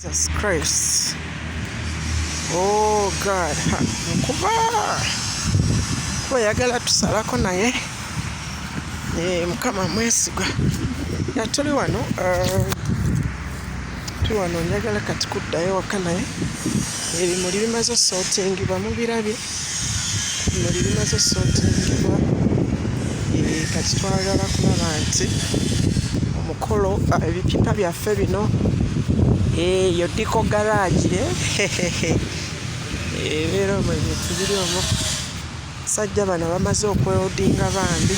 Jesus Christ. Oh God. Kuba yagala tusalako naye. Mukama mwesigwa. Tuli wano. Tuli wano njagala kati kuddayo waka naye. Ebimuli bimaze sootingibwa mubirabye. Ebimuli bimaze sootingibwa. Kati twagala kulaba nti omukolo ebipipa byaffe bino yo diko garage leero mwe tubiri omwo sajja bano bamaze okwewodinga bambi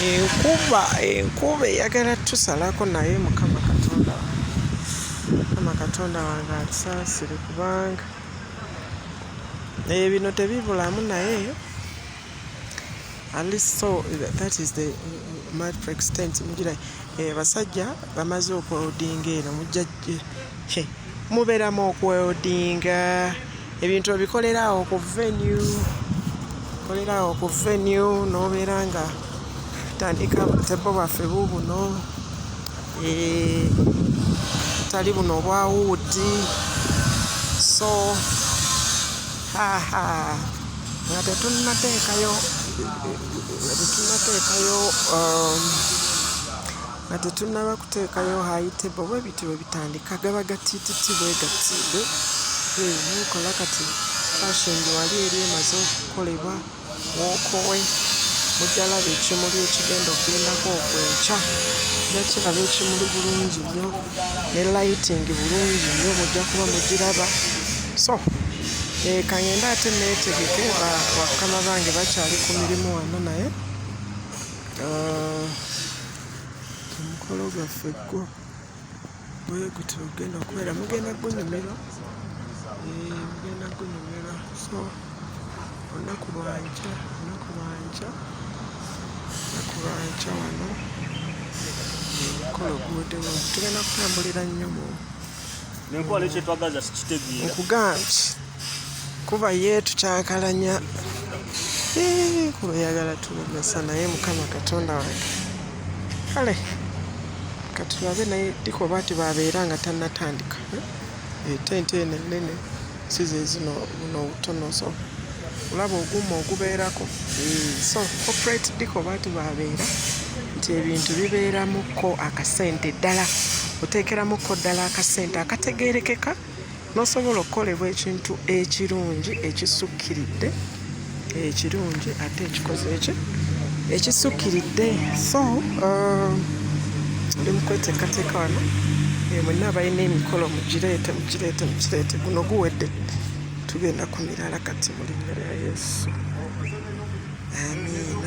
enkuba eyagala tusalako naye Mukama Katonda wange alisaasire kubanga bino tebibulamu naye at least so that is the much extent mugira basajja bamaze okwewodinga eno mujja mubeeramu okwewodinga ebintu ebikolerawo ku venue n'obeera nga tandika tebo bwaffe bubuno tali buno obwa wuudi so nga tetunnaba kuteekayo high table bwe bityo bwe bitandika gaba gatiititi bwe gatidde mukola kati fashion wali eri emaze okukolebwa wookowe mujjalaba ekimuli ekigenda okugendako okwenkya jakiraba ekimuli bulungi nnyo ne lighting bulungi nnyo mujja kuba mugiraba so kangenda ate neetegeke bakama bange bakyali ku mirimu wano naye omukolo gwaffe gwo bwe guti ogenda okubeera mugenda gunyumira so olunaku lwankya wano omukolo guweddewo tugenda kutambulira nnyo nkugambye kuba yetukyankalanya kuba yagala tulumesa naye Mukama Katonda wange kale katulabe naye diko baati babeera nga tannatandika tente eno ennene size zino buno obutono so olaba ogumu ogubeerako so corporate diko baati babeera nti ebintu bibeeramukko akasente ddala oteekeramukko ddala akasente akategeerekeka n'osobola okukolebwa ekintu ekirungi ekisukkiridde ekirungi ate ekikoze ekisukkiridde so ndi mukweteekateeka wano mwenna abalina emikolo mugireete guno guwedde tugenda ku mirala kati mu linnya lya Yesu amiina.